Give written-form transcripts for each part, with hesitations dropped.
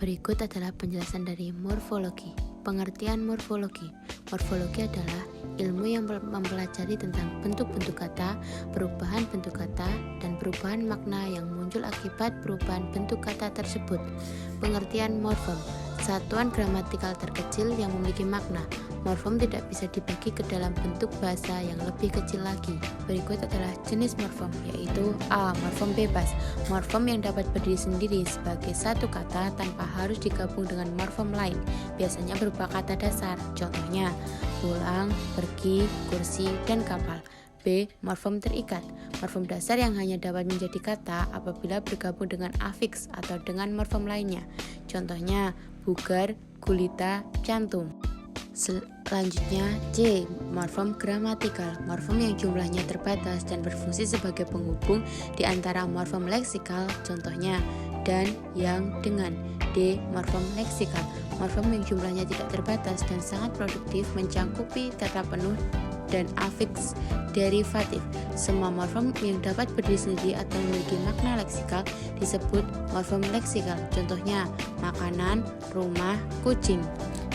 Berikut adalah penjelasan dari morfologi. Pengertian morfologi. Morfologi adalah ilmu yang mempelajari tentang bentuk-bentuk kata, perubahan bentuk kata, dan perubahan makna yang muncul akibat perubahan bentuk kata tersebut. Pengertian morfem. Satuan gramatikal terkecil yang memiliki makna. Morfem tidak bisa dibagi ke dalam bentuk bahasa yang lebih kecil lagi. Berikut adalah jenis morfem, yaitu A. Morfem bebas. Morfem yang dapat berdiri sendiri sebagai satu kata tanpa harus digabung dengan morfem lain. Biasanya berupa kata dasar, contohnya pulang, pergi, kursi, dan kapal. B. Morfem terikat. Morfem dasar yang hanya dapat menjadi kata apabila bergabung dengan afiks atau dengan morfem lainnya. Contohnya bugar, gulita, cantum. Selanjutnya C. Morfem gramatikal. Morfem yang jumlahnya terbatas dan berfungsi sebagai penghubung di antara morfem leksikal, contohnya dan, yang, dengan. D. Morfem leksikal. Morfem yang jumlahnya tidak terbatas dan sangat produktif mencakupi kata penuh dan afiks derivatif. Semua morfem yang dapat berdiri sendiri atau memiliki makna leksikal disebut morfem leksikal. Contohnya makanan, rumah, kucing.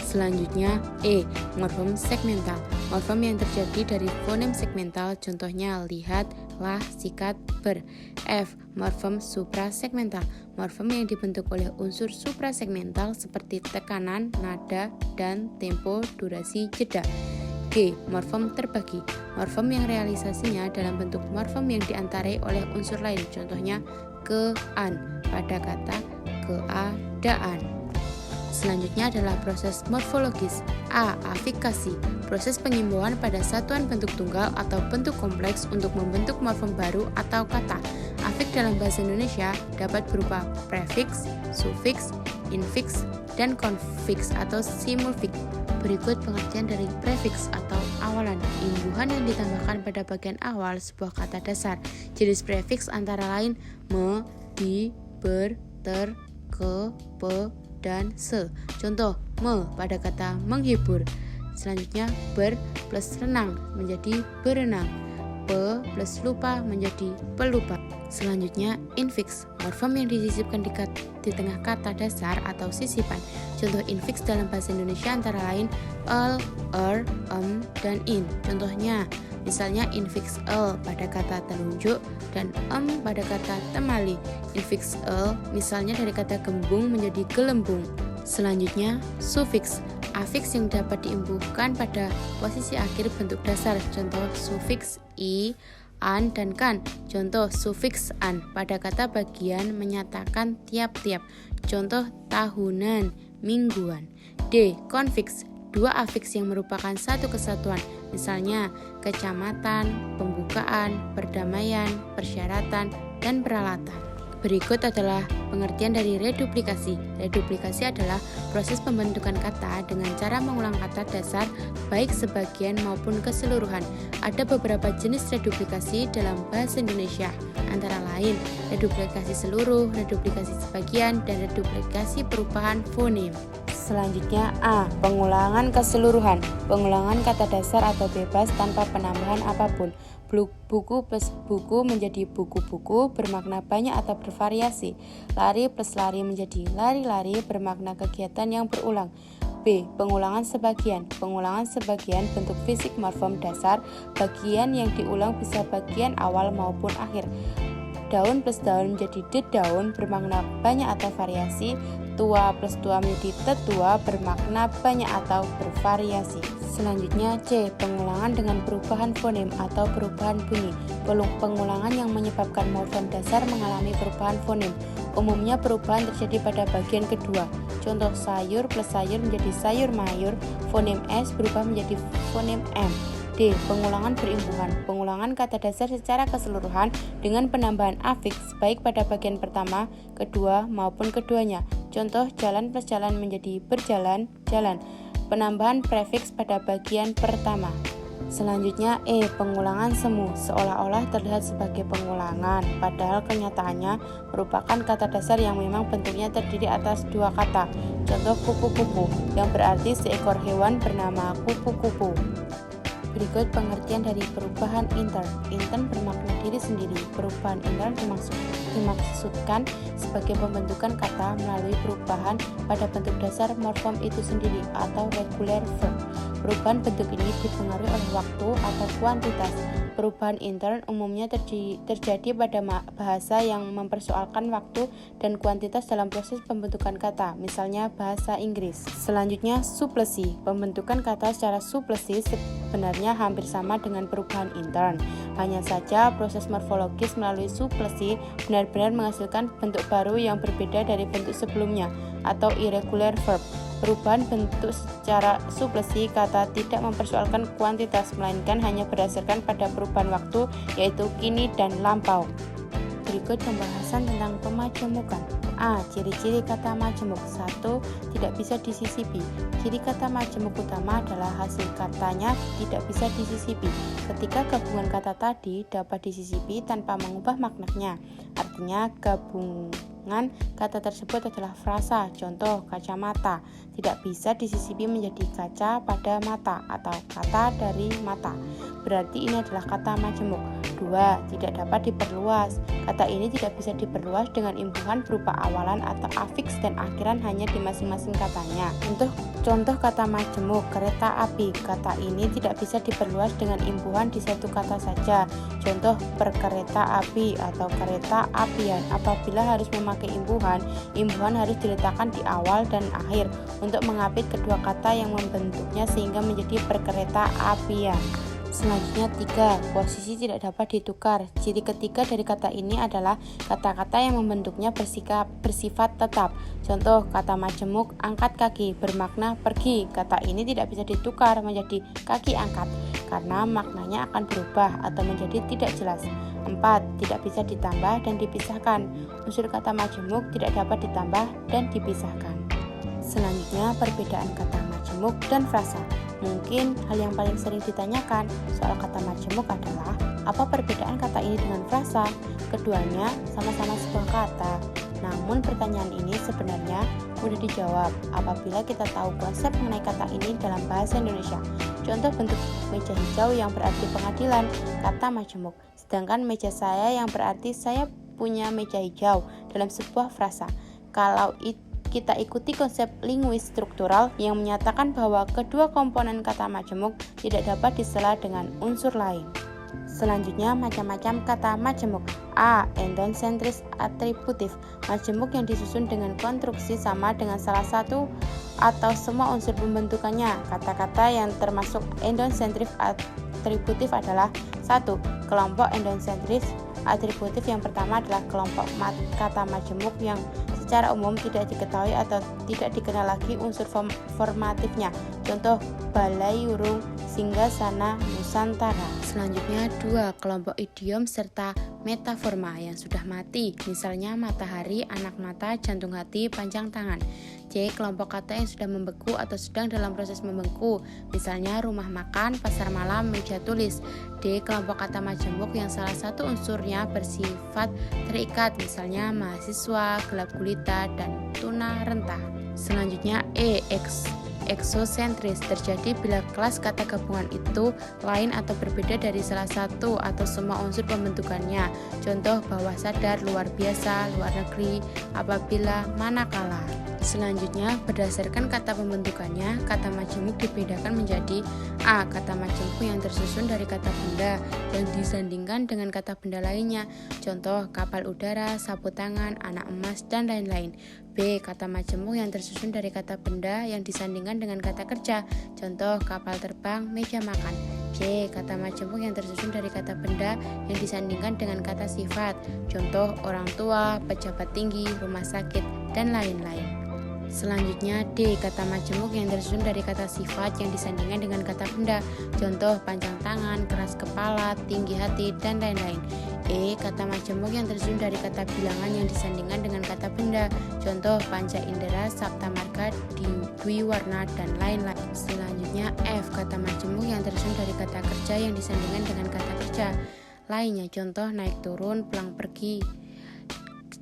Selanjutnya E. Morfem segmental. Morfem yang terjadi dari fonem segmental, contohnya lihat, lah, sikat, ber. F. Morfem suprasegmental. Morfem yang dibentuk oleh unsur suprasegmental seperti tekanan, nada, dan tempo, durasi, jeda. G. Morfem terbagi. Morfem yang realisasinya dalam bentuk morfem yang diantarai oleh unsur lain, contohnya ke-an pada kata keadaan. Selanjutnya adalah proses morfologis. A. Afikasi. Proses pengimbauan pada satuan bentuk tunggal atau bentuk kompleks untuk membentuk morfem baru atau kata. Afik dalam bahasa Indonesia dapat berupa prefiks, sufiks, infiks, dan konfiks atau simulfiks. Berikut pengertian dari prefiks atau awalan, imbuhan yang ditambahkan pada bagian awal sebuah kata dasar. Jenis prefiks antara lain me, di, ber, ter, ke, pe, dan se. Contoh, me pada kata menghibur. Selanjutnya, ber plus renang menjadi berenang. Pe plus lupa menjadi pelupa. Selanjutnya, infiks, morfem yang disisipkan di tengah kata dasar atau sisipan. Contoh infiks dalam bahasa Indonesia antara lain el, dan in. Contohnya, misalnya infiks el pada kata telunjuk dan pada kata temali. Infiks el misalnya dari kata gembung menjadi gelembung. Selanjutnya, sufiks, afiks yang dapat diimbuhkan pada posisi akhir bentuk dasar. Contoh sufiks i, an, dan kan. Contoh sufiks an pada kata bagian menyatakan tiap-tiap. Contoh tahunan, mingguan. D. Konfiks, dua afiks yang merupakan satu kesatuan. Misalnya kecamatan, pembukaan, perdamaian, persyaratan, dan peralatan. Berikut adalah pengertian dari reduplikasi. Reduplikasi adalah proses pembentukan kata dengan cara mengulang kata dasar baik sebagian maupun keseluruhan. Ada beberapa jenis reduplikasi dalam bahasa Indonesia, antara lain reduplikasi seluruh, reduplikasi sebagian, dan reduplikasi perubahan fonem. Selanjutnya A. Pengulangan keseluruhan. Pengulangan kata dasar atau bebas tanpa penambahan apapun. Buku plus buku menjadi buku-buku bermakna banyak atau bervariasi. Lari plus lari menjadi lari-lari bermakna kegiatan yang berulang. B. Pengulangan sebagian. Pengulangan sebagian bentuk fisik morfem dasar. Bagian yang diulang bisa bagian awal maupun akhir. Daun plus daun menjadi dedaun bermakna banyak atau variasi. Tua plus tua menjadi tetua bermakna banyak atau bervariasi. Selanjutnya C. Pengulangan dengan perubahan fonem atau perubahan bunyi. Pengulangan yang menyebabkan morfem dasar mengalami perubahan fonem. Umumnya perubahan terjadi pada bagian kedua. Contoh sayur plus sayur menjadi sayur mayur. Fonem S berubah menjadi fonem M. D. Pengulangan berimbuhan. Pengulangan kata dasar secara keseluruhan dengan penambahan afiks baik pada bagian pertama, kedua, maupun keduanya. Contoh jalan plus jalan menjadi berjalan, jalan. Penambahan prefiks pada bagian pertama. Selanjutnya E. Pengulangan semu. Seolah-olah terlihat sebagai pengulangan, padahal kenyataannya merupakan kata dasar yang memang bentuknya terdiri atas dua kata. Contoh kupu-kupu, yang berarti seekor hewan bernama kupu-kupu. Berikut pengertian dari perubahan intern. Intern bermakna diri diri sendiri. Perubahan intern dimaksudkan sebagai pembentukan kata melalui perubahan pada bentuk dasar morfem itu sendiri atau regular verb. Perubahan bentuk ini dipengaruhi oleh waktu atau kuantitas. Perubahan intern umumnya terjadi pada bahasa yang mempersoalkan waktu dan kuantitas dalam proses pembentukan kata, misalnya bahasa Inggris. Selanjutnya, suplesi. Pembentukan kata secara suplesi sebenarnya hampir sama dengan perubahan intern. Hanya saja proses morfologis melalui suplesi benar-benar menghasilkan bentuk baru yang berbeda dari bentuk sebelumnya atau irregular verb. Perubahan bentuk secara suplesi kata tidak mempersoalkan kuantitas, melainkan hanya berdasarkan pada perubahan waktu, yaitu kini dan lampau. Berikut pembahasan tentang pemajemukan. A. Ciri-ciri kata majemuk. 1. Tidak bisa disisipi. Ciri kata majemuk utama adalah hasil katanya tidak bisa disisipi. Ketika gabungan kata tadi dapat disisipi tanpa mengubah maknanya, artinya gabungan kata tersebut adalah frasa. Contoh, kacamata tidak bisa disisipi menjadi kaca pada mata atau kata dari mata. Berarti ini adalah kata majemuk. 2. Tidak dapat diperluas. Kata ini tidak bisa diperluas dengan imbuhan berupa awalan atau afiks dan akhiran hanya di masing-masing katanya. Contoh kata majemuk, kereta api. Kata ini tidak bisa diperluas dengan imbuhan di satu kata saja. Contoh, perkereta api atau kereta apian. Apabila harus memakai imbuhan harus diletakkan di awal dan akhir untuk mengapit kedua kata yang membentuknya sehingga menjadi perkereta apian. Selanjutnya 3. Posisi tidak dapat ditukar. Ciri ketiga dari kata ini adalah kata-kata yang membentuknya bersifat tetap. Contoh, kata majemuk, angkat kaki, bermakna pergi. Kata ini tidak bisa ditukar menjadi kaki angkat karena maknanya akan berubah atau menjadi tidak jelas. 4. Tidak bisa ditambah dan dipisahkan. Unsur kata majemuk tidak dapat ditambah dan dipisahkan. Selanjutnya, perbedaan kata majemuk dan frasa. Mungkin hal yang paling sering ditanyakan soal kata majemuk adalah apa perbedaan kata ini dengan frasa? Keduanya sama-sama sebuah kata. Namun pertanyaan ini sebenarnya mudah dijawab apabila kita tahu konsep mengenai kata ini dalam bahasa Indonesia. Contoh bentuk meja hijau yang berarti pengadilan, kata majemuk. Sedangkan meja saya yang berarti saya punya meja hijau dalam sebuah frasa. Kalau kita ikuti konsep linguis struktural yang menyatakan bahwa kedua komponen kata majemuk tidak dapat disela dengan unsur lain. Selanjutnya, macam-macam kata majemuk. A. Endosentris atributif. Majemuk yang disusun dengan konstruksi sama dengan salah satu atau semua unsur pembentukannya. Kata-kata yang termasuk endosentris atributif adalah 1. Kelompok endosentris atributif yang pertama adalah kelompok kata majemuk yang secara umum tidak diketahui atau tidak dikenal lagi unsur formatifnya. Contoh, Balayurung, Singgasana, Nusantara. Selanjutnya 2. Kelompok idiom serta metaforma yang sudah mati, misalnya matahari, anak mata, jantung hati, panjang tangan. C. Kelompok kata yang sudah membeku atau sedang dalam proses membeku, misalnya rumah makan, pasar malam, meja tulis. D. Kelompok kata majemuk yang salah satu unsurnya bersifat terikat, misalnya mahasiswa, gelap gulita, dan tuna renta. Selanjutnya E. Eksosentris terjadi bila kelas kata gabungan itu lain atau berbeda dari salah satu atau semua unsur pembentukannya. Contoh, bawah sadar, luar biasa, luar negeri, apabila, manakala. Selanjutnya, berdasarkan kata pembentukannya, kata majemuk dibedakan menjadi A. Kata majemuk yang tersusun dari kata benda yang disandingkan dengan kata benda lainnya. Contoh, kapal udara, sapu tangan, anak emas, dan lain-lain. B. Kata majemuk yang tersusun dari kata benda yang disandingkan dengan kata kerja. Contoh, kapal terbang, meja makan. C. Kata majemuk yang tersusun dari kata benda yang disandingkan dengan kata sifat. Contoh, orang tua, pejabat tinggi, rumah sakit, dan lain-lain. Selanjutnya D. Kata majemuk yang tersusun dari kata sifat yang disandingkan dengan kata benda. Contoh, panjang tangan, keras kepala, tinggi hati, dan lain-lain. E. Kata majemuk yang tersusun dari kata bilangan yang disandingkan dengan kata benda. Contoh, panca indera, sabta marga, dwi warna, dan lain-lain. Selanjutnya F. Kata majemuk yang tersusun dari kata kerja yang disandingkan dengan kata kerja lainnya. Contoh, naik turun, pulang pergi.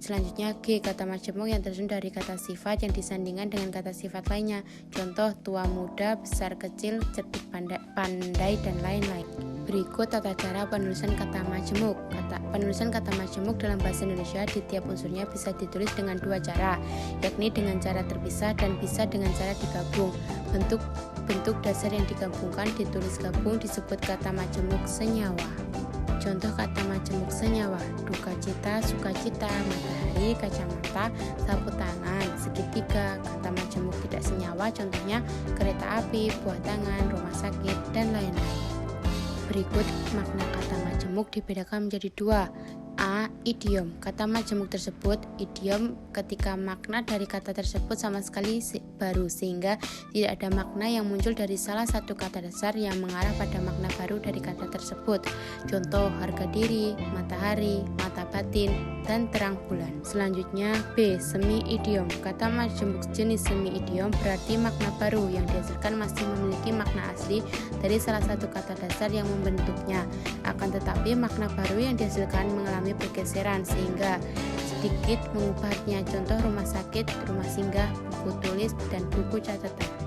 Selanjutnya G. Kata majemuk yang tersusun dari kata sifat yang disandingkan dengan kata sifat lainnya. Contoh, tua muda, besar kecil, cerdik pandai, dan lain-lain. Berikut tata cara penulisan kata majemuk. Penulisan kata majemuk dalam bahasa Indonesia di tiap unsurnya bisa ditulis dengan dua cara, yakni dengan cara terpisah dan bisa dengan cara digabung. Bentuk dasar yang digabungkan ditulis gabung disebut kata majemuk senyawa. Contoh kata majemuk senyawa: duka cita, sukacita, matahari, kacamata, sapu tangan, segitiga. Kata majemuk tidak senyawa contohnya kereta api, buah tangan, rumah sakit, dan lain-lain. Berikut makna kata majemuk dibedakan menjadi dua. A. Idiom. Kata majemuk tersebut idiom ketika makna dari kata tersebut sama sekali baru, sehingga tidak ada makna yang muncul dari salah satu kata dasar yang mengarah pada makna baru dari kata tersebut. Contoh harga diri, matahari, mata batin, dan terang bulan. Selanjutnya B. Semi idiom. Kata majemuk jenis semi idiom berarti makna baru yang dihasilkan masih memiliki makna asli dari salah satu kata dasar yang membentuknya. Akan tetapi makna baru yang dihasilkan mengalami pergeseran sehingga sedikit mengubahnya. Contoh rumah sakit, rumah singgah, buku tulis, dan buku catatan.